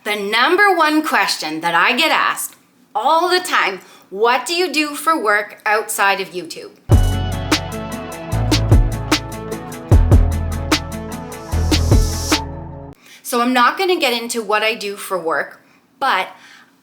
The number one question that I get asked all the time, what do you do for work outside of YouTube? So I'm not going to get into what I do for work, but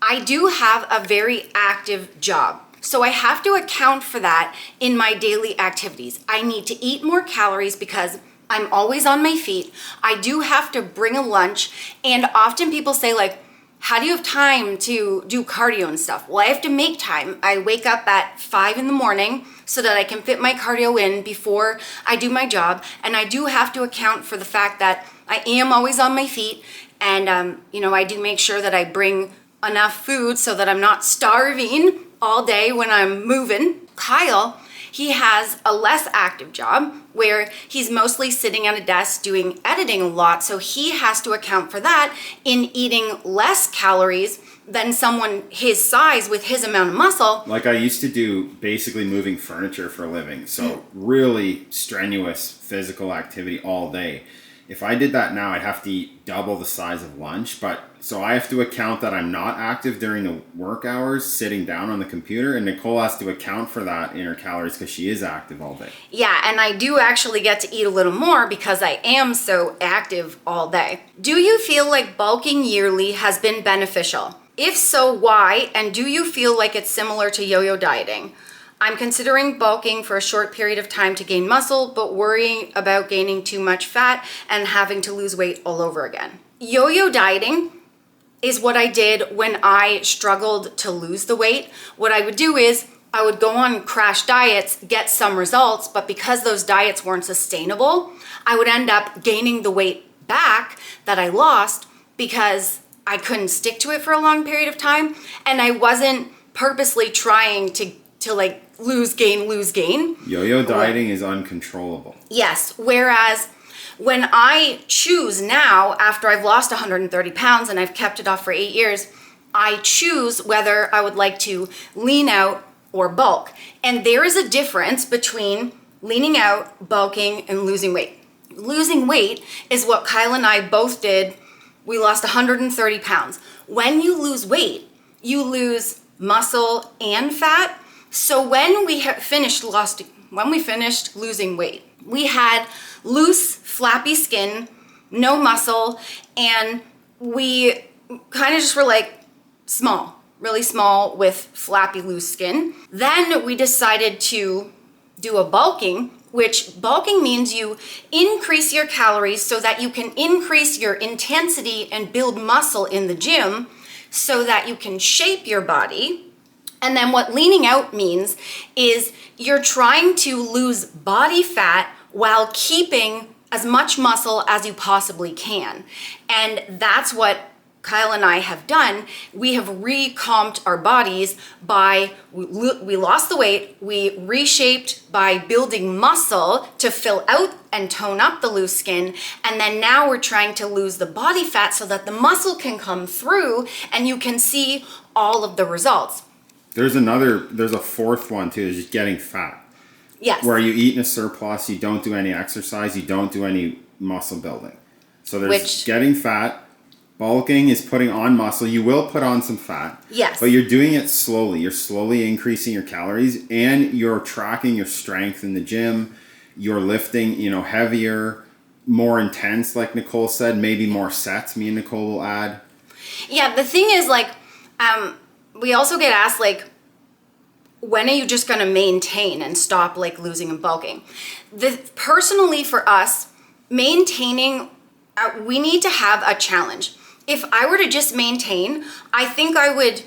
I do have a very active job. So I have to account for that in my daily activities. I need to eat more calories because I'm always on my feet. I do have to bring a lunch, and often people say like, how do you have time to do cardio and stuff? Well, I have to make time. I wake up at 5 in the morning so that I can fit my cardio in before I do my job. And I do have to account for the fact that I am always on my feet, and I do make sure that I bring enough food so that I'm not starving all day when I'm moving. Kyle, he has a less active job where he's mostly sitting at a desk doing editing a lot, so he has to account for that in eating less calories than someone his size with his amount of muscle. Like I used to do basically moving furniture for a living, so really strenuous physical activity all day. If I did that now, I'd have to eat double the size of lunch. So I have to account that I'm not active during the work hours, sitting down on the computer, and Nicole has to account for that in her calories because she is active all day. Yeah, and I do actually get to eat a little more because I am so active all day. Do you feel like bulking yearly has been beneficial? If so, why? And do you feel like it's similar to yo-yo dieting? I'm considering bulking for a short period of time to gain muscle, but worrying about gaining too much fat and having to lose weight all over again. Yo-yo dieting is what I did when I struggled to lose the weight. What I would do is I would go on crash diets, get some results, but because those diets weren't sustainable, I would end up gaining the weight back that I lost because I couldn't stick to it for a long period of time, and I wasn't purposely trying to like lose gain. Yo-yo dieting is uncontrollable. Yes, whereas when I choose now, after I've lost 130 pounds and I've kept it off for 8 years, I choose whether I would like to lean out or bulk. And there is a difference between leaning out, bulking, and losing weight. Losing weight is what Kyle and I both did. We lost 130 pounds. When you lose weight, you lose muscle and fat. So when we finished losing weight, we had loose, flappy skin, no muscle, and we kind of just were like small, really small with flappy, loose skin. Then we decided to do a bulking, which bulking means you increase your calories so that you can increase your intensity and build muscle in the gym so that you can shape your body. And then what leaning out means is you're trying to lose body fat while keeping as much muscle as you possibly can. And that's what Kyle and I have done. We have recomped our bodies by, we lost the weight, we reshaped by building muscle to fill out and tone up the loose skin, and then now we're trying to lose the body fat so that the muscle can come through and you can see all of the results. There's a fourth one too, is just getting fat. Yes. Where you eat in a surplus, you don't do any exercise, you don't do any muscle building. So there's getting fat. Bulking is putting on muscle. You will put on some fat. Yes. But you're doing it slowly. You're slowly increasing your calories, and you're tracking your strength in the gym. You're lifting, heavier, more intense, like Nicole said, maybe more sets, me and Nicole will add. Yeah, the thing is we also get asked when are you just going to maintain and stop losing and bulking? Personally for us, maintaining, we need to have a challenge. If I were to just maintain, I think I would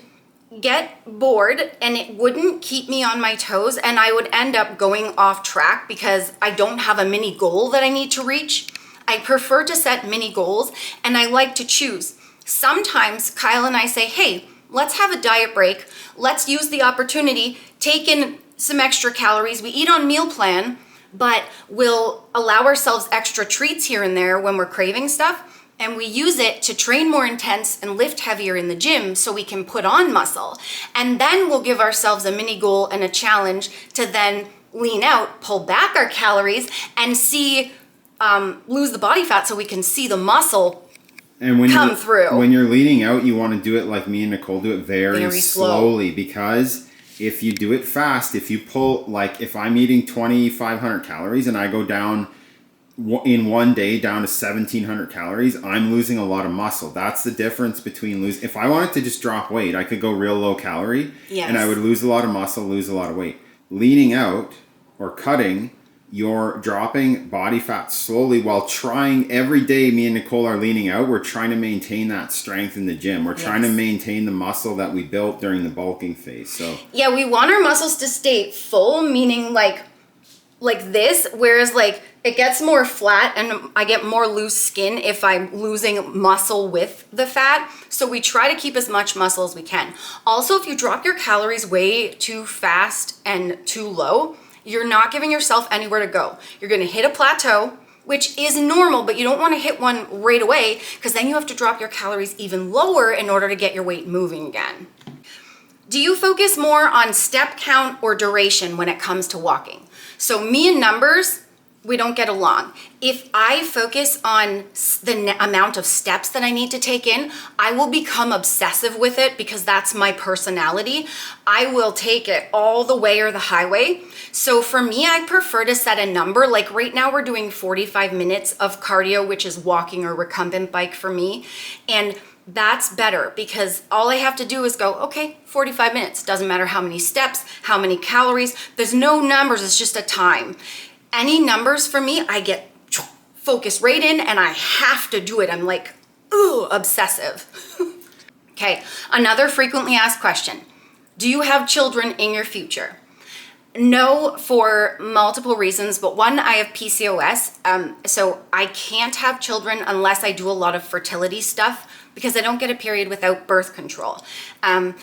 get bored and it wouldn't keep me on my toes, and I would end up going off track because I don't have a mini goal that I need to reach. I prefer to set mini goals, and I like to choose. Sometimes Kyle and I say, hey, let's have a diet break. Let's use the opportunity, take in some extra calories. We eat on meal plan, but we'll allow ourselves extra treats here and there when we're craving stuff. And we use it to train more intense and lift heavier in the gym so we can put on muscle. And then we'll give ourselves a mini goal and a challenge to then lean out, pull back our calories, and lose the body fat so we can see the muscle And when come through. When you're leaning out, you want to do it like me and Nicole do it very slowly, because if you do it fast, if you pull, like if I'm eating 2,500 calories and I go down in one day down to 1,700 calories, I'm losing a lot of muscle. That's the difference between if I wanted to just drop weight, I could go real low calorie, and I would lose a lot of muscle, lose a lot of weight. Leaning out or cutting, you're dropping body fat slowly while trying. Every day me and Nicole are leaning out, we're trying to maintain that strength in the gym. We're trying to maintain the muscle that we built during the bulking phase. So yeah, we want our muscles to stay full, meaning like this, whereas like it gets more flat and I get more loose skin if I'm losing muscle with the fat. So we try to keep as much muscle as we can. Also, if you drop your calories way too fast and too low, you're not giving yourself anywhere to go. You're gonna hit a plateau, which is normal, but you don't wanna hit one right away, because then you have to drop your calories even lower in order to get your weight moving again. Do you focus more on step count or duration when it comes to walking? So me and numbers, we don't get along. If I focus on the amount of steps that I need to take in, I will become obsessive with it, because that's my personality. I will take it all the way or the highway. So for me, I prefer to set a number. Like right now we're doing 45 minutes of cardio, which is walking or recumbent bike for me. And that's better, because all I have to do is go, okay, 45 minutes. Doesn't matter how many steps, how many calories. There's no numbers, it's just a time. Any numbers for me, I get focused right in and I have to do it. I'm like, ooh, obsessive. Okay, another frequently asked question. Do you have children in your future? No, for multiple reasons, but one, I have PCOS, so I can't have children unless I do a lot of fertility stuff, because I don't get a period without birth control. And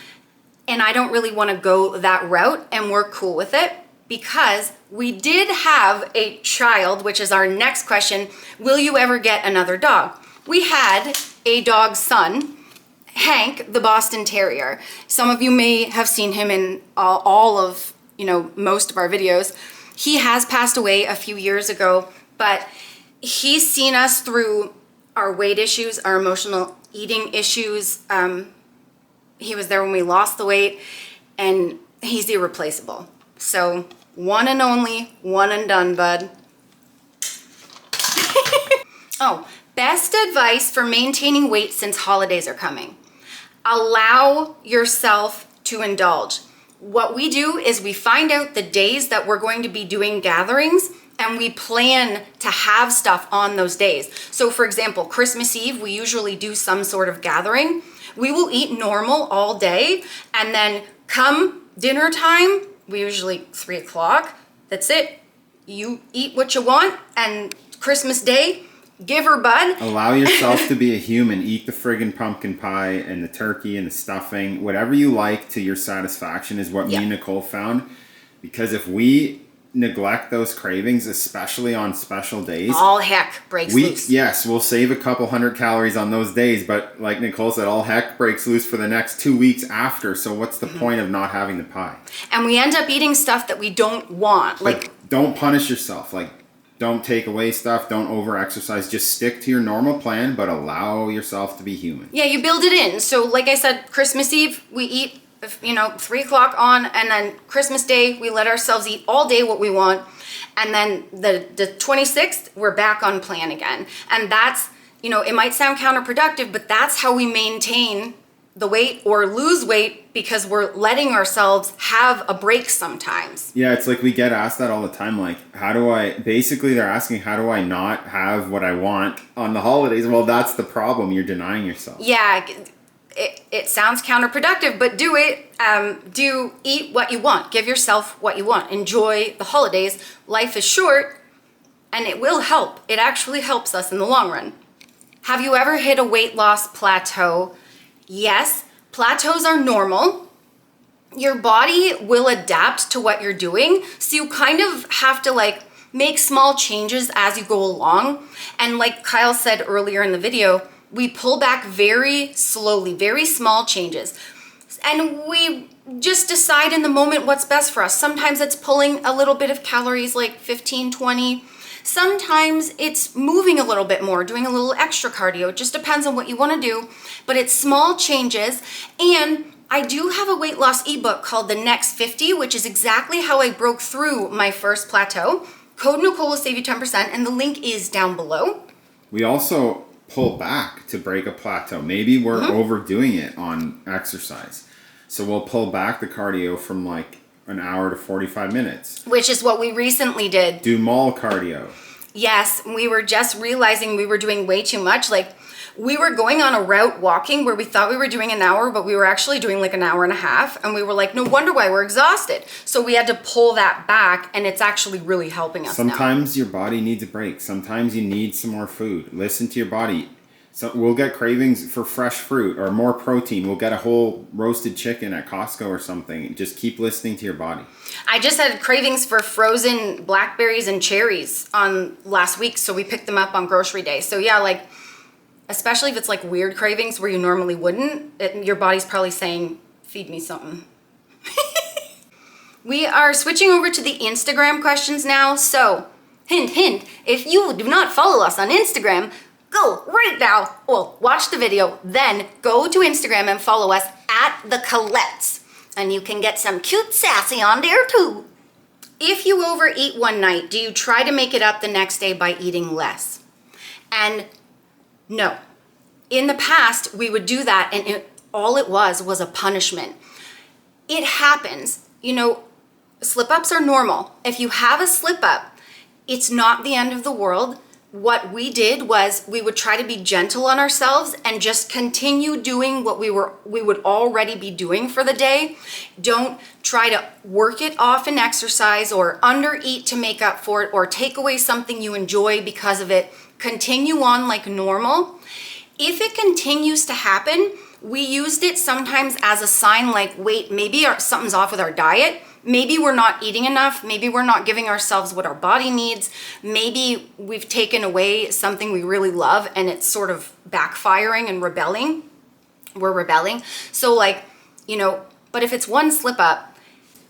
I don't really want to go that route, and we're cool with it, because we did have a child, which is our next question. Will you ever get another dog? We had a dog son, Hank, the Boston Terrier. Some of you may have seen him in all of, most of our videos. He has passed away a few years ago, but he's seen us through our weight issues, our emotional eating issues. He was there when we lost the weight, and he's irreplaceable. So one and only, one and done, bud. Oh, best advice for maintaining weight since holidays are coming. Allow yourself to indulge. What we do is we find out the days that we're going to be doing gatherings, and we plan to have stuff on those days. So for example, Christmas Eve, we usually do some sort of gathering. We will eat normal all day, and then come dinner time, we usually 3 o'clock, that's it. You eat what you want, and Christmas Day, give her bud. Allow yourself to be a human. Eat the friggin' pumpkin pie and the turkey and the stuffing. Whatever you like to your satisfaction is what me and Nicole found. Because if we neglect those cravings, especially on special days, all heck breaks loose. Yes, we'll save a couple 100 calories on those days, but like Nicole said, all heck breaks loose for the next 2 weeks after. So what's the point of not having the pie? And we end up eating stuff that we don't want. Like, don't punish yourself. Like, don't take away stuff. Don't over-exercise. Just stick to your normal plan, but allow yourself to be human. Yeah, you build it in. So like I said, Christmas Eve, we eat 3 o'clock on, and then Christmas Day, we let ourselves eat all day what we want. And then the 26th, we're back on plan again. And that's, it might sound counterproductive, but that's how we maintain the weight or lose weight, because we're letting ourselves have a break sometimes. Yeah, it's like we get asked that all the time. Like, basically they're asking, how do I not have what I want on the holidays? Well, that's the problem. You're denying yourself. Yeah. It sounds counterproductive, but do it. Do eat what you want. Give yourself what you want. Enjoy the holidays. Life is short, and it will help. It actually helps us in the long run. Have you ever hit a weight loss plateau? Yes, plateaus are normal. Your body will adapt to what you're doing, so you kind of have to make small changes as you go along. And like Kyle said earlier in the video, we pull back very slowly, very small changes. And we just decide in the moment what's best for us. Sometimes it's pulling a little bit of calories, like 15, 20. Sometimes it's moving a little bit more, doing a little extra cardio. It just depends on what you want to do, but it's small changes. And I do have a weight loss ebook called The Next 50, which is exactly how I broke through my first plateau. Code Nicole will save you 10%, and the link is down below. We also pull back to break a plateau. Maybe we're overdoing it on exercise. So we'll pull back the cardio from like an hour to 45 minutes. Which is what we recently did. Do mall cardio. Yes, we were just realizing we were doing way too much. Like, we were going on a route walking where we thought we were doing an hour, but we were actually doing like an hour and a half. And we were like, no wonder why we're exhausted. So we had to pull that back, and it's actually really helping us Sometimes your body needs a break. Sometimes you need some more food. Listen to your body. So we'll get cravings for fresh fruit or more protein. We'll get a whole roasted chicken at Costco or something. Just keep listening to your body. I just had cravings for frozen blackberries and cherries on last week, so we picked them up on grocery day. So yeah, like, especially if it's like weird cravings where you normally wouldn't, your body's probably saying, feed me something. We are switching over to the Instagram questions now. So, hint, hint, if you do not follow us on Instagram, go right now. Well, watch the video, then go to Instagram and follow us at the Colettes. And you can get some cute sassy on there too. If you overeat one night, do you try to make it up the next day by eating less? And no. In the past, we would do that, and all it was a punishment. It happens. You know, slip-ups are normal. If you have a slip-up, it's not the end of the world. What we did was we would try to be gentle on ourselves and just continue doing what we would already be doing for the day. Don't try to work it off in exercise or undereat to make up for it or take away something you enjoy because of it. Continue on like normal. If it continues to happen, we used it sometimes as a sign like, wait, maybe something's off with our diet. Maybe we're not eating enough. Maybe we're not giving ourselves what our body needs. Maybe we've taken away something we really love and it's sort of backfiring and rebelling. We're rebelling. So like, you know, but if it's one slip up,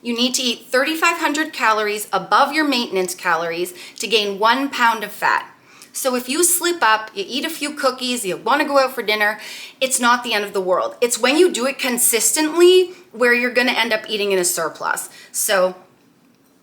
you need to eat 3,500 calories above your maintenance calories to gain 1 pound of fat. So if you slip up, you eat a few cookies, you want to go out for dinner, it's not the end of the world. It's when you do it consistently where you're going to end up eating in a surplus. So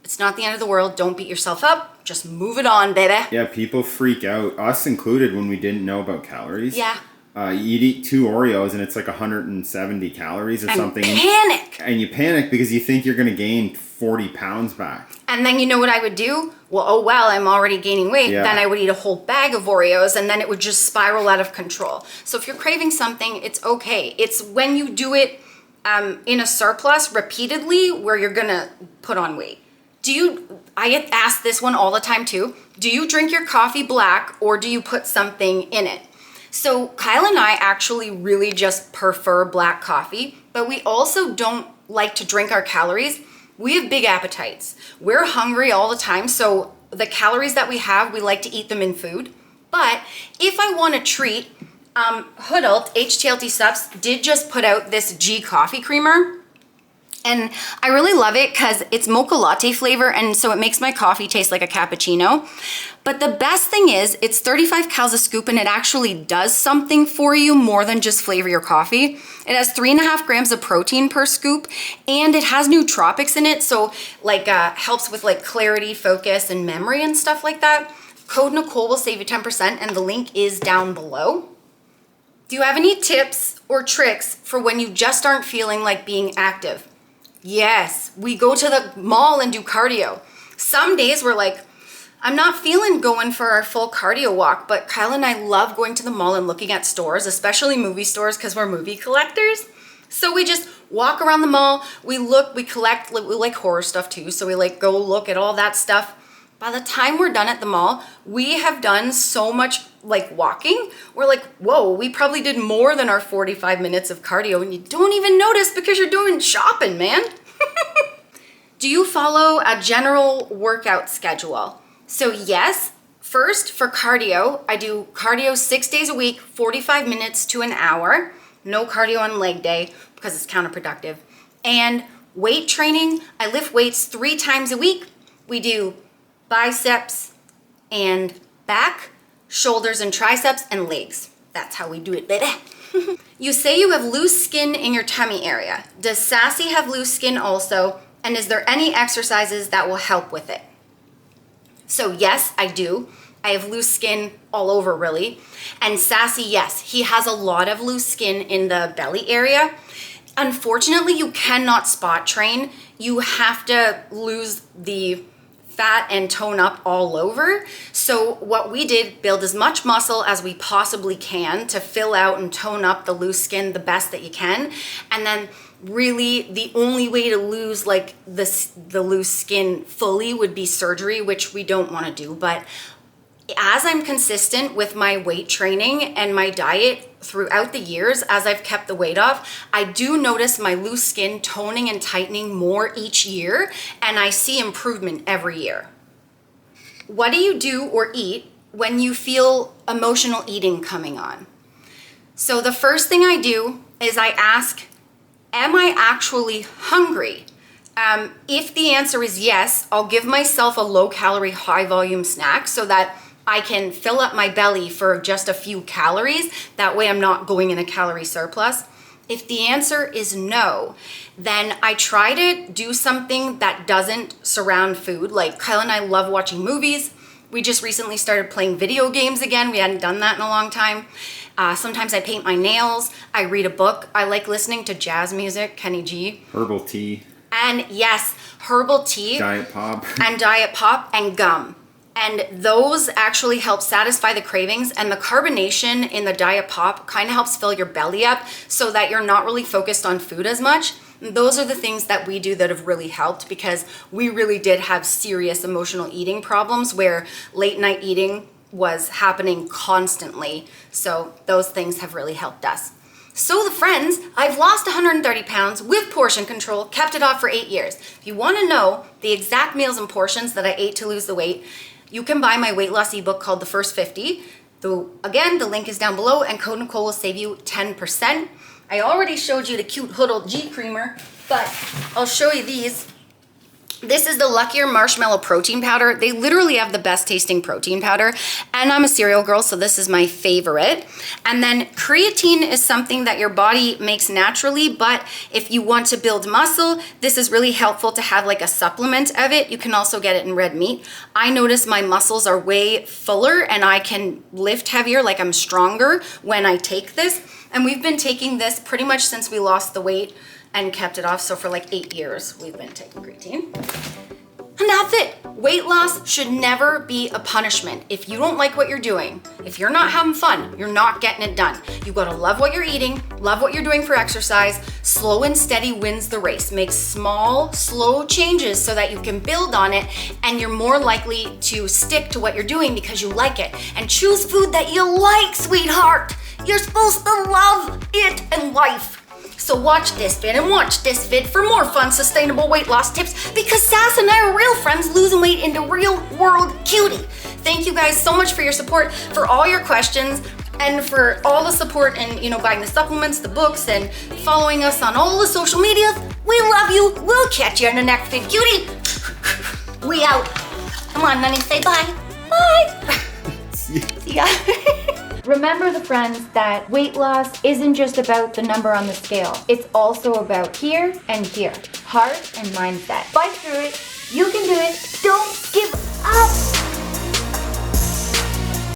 it's not the end of the world. Don't beat yourself up. Just move it on, baby. Yeah, people freak out, us included, when we didn't know about calories. Yeah. You eat 2 Oreos and it's like 170 calories or something. Panic. And you panic because you think you're going to gain 40 pounds back. And then you know what I would do? Well, oh well, I'm already gaining weight. Yeah. Then I would eat a whole bag of Oreos and then it would just spiral out of control. So if you're craving something, it's okay. It's when you do it in a surplus repeatedly where you're going to put on weight. I get asked this one all the time too. Do you drink your coffee black or do you put something in it? So Kyle and I actually really just prefer black coffee, but we also don't like to drink our calories. We have big appetites. We're hungry all the time, so the calories that we have, we like to eat them in food. But if I want a treat, Hoodelt, HTLT Subs, did just put out this G coffee creamer. And I really love it because it's mocha latte flavor, and so it makes my coffee taste like a cappuccino. But the best thing is, it's 35 calories a scoop, and it actually does something for you more than just flavor your coffee. It has 3.5 grams of protein per scoop, and it has nootropics in it, so like helps with like clarity, focus, and memory and stuff like that. Code Nicole will save you 10%, and the link is down below. Do you have any tips or tricks for when you just aren't feeling like being active? Yes, we go to the mall and do cardio. Some days we're like, I'm not feeling going for our full cardio walk, but Kyle and I love going to the mall and looking at stores, especially movie stores because we're movie collectors. So we just walk around the mall, we look, we collect, we like horror stuff too, so we like go look at all that stuff. By the time we're done at the mall, we have done so much like walking. We're like, whoa, we probably did more than our 45 minutes of cardio and you don't even notice because you're doing shopping, man. Do you follow a general workout schedule? So yes, first for cardio, I do cardio 6 days a week, 45 minutes to an hour. No cardio on leg day because it's counterproductive. And weight training, I lift weights 3 times a week. We do biceps, and back, shoulders and triceps, and legs. That's how we do it, baby. You say you have loose skin in your tummy area. Does Sassy have loose skin also? And is there any exercises that will help with it? So yes, I do. I have loose skin all over really. And Sassy, yes, he has a lot of loose skin in the belly area. Unfortunately, you cannot spot train. You have to lose the fat and tone up all over. So what we did, build as much muscle as we possibly can to fill out and tone up the loose skin the best that you can. And then really the only way to lose like the loose skin fully would be surgery, which we don't want to do. But as I'm consistent with my weight training and my diet throughout the years, as I've kept the weight off, I do notice my loose skin toning and tightening more each year, and I see improvement every year. What do you do or eat when you feel emotional eating coming on? So the first thing I do is I ask, am I actually hungry? If the answer is yes, I'll give myself a low-calorie, high-volume snack so that I can fill up my belly for just a few calories. That way I'm not going in a calorie surplus. If the answer is no, then I try to do something that doesn't surround food. Like Kyle and I love watching movies. We just recently started playing video games again. We hadn't done that in a long time. Sometimes I paint my nails. I read a book. I like listening to jazz music, Kenny G. Herbal tea. And yes, herbal tea. Diet pop. And diet pop and gum. And those actually help satisfy the cravings, and the carbonation in the diet pop kind of helps fill your belly up so that you're not really focused on food as much. And those are the things that we do that have really helped, because we really did have serious emotional eating problems where late night eating was happening constantly. So those things have really helped us. So the friends, I've lost 130 pounds with portion control, kept it off for 8 years. If you want to know the exact meals and portions that I ate to lose the weight, you can buy my weight loss ebook called The First 50. Again, the link is down below, and code Nicole will save you 10%. I already showed you the cute Hoodle G creamer, but I'll show you these. This is the Luckier Marshmallow Protein Powder. They literally have the best tasting protein powder, and I'm a cereal girl, so this is my favorite. And then creatine is something that your body makes naturally, but if you want to build muscle, this is really helpful to have like a supplement of it. You can also get it in red meat. I notice my muscles are way fuller and I can lift heavier, like I'm stronger when I take this. And we've been taking this pretty much since we lost the weight and kept it off. So for like 8 years, we've been taking creatine. And that's it. Weight loss should never be a punishment. If you don't like what you're doing, if you're not having fun, you're not getting it done. You gotta love what you're eating, love what you're doing for exercise. Slow and steady wins the race. Make small, slow changes so that you can build on it, and you're more likely to stick to what you're doing because you like it. And choose food that you like, sweetheart. You're supposed to love it and life. So watch this vid and watch this vid for more fun, sustainable weight loss tips, because Sass and I are real friends losing weight into real world cutie. Thank you guys so much for your support, for all your questions, and for all the support and, buying the supplements, the books, and following us on all the social medias. We love you. We'll catch you in the next vid, cutie. We out. Come on, Nunny, say bye. Bye. See ya. Remember, the friends, that weight loss isn't just about the number on the scale. It's also about here and here. Heart and mindset. Fight through it. You can do it. Don't give up.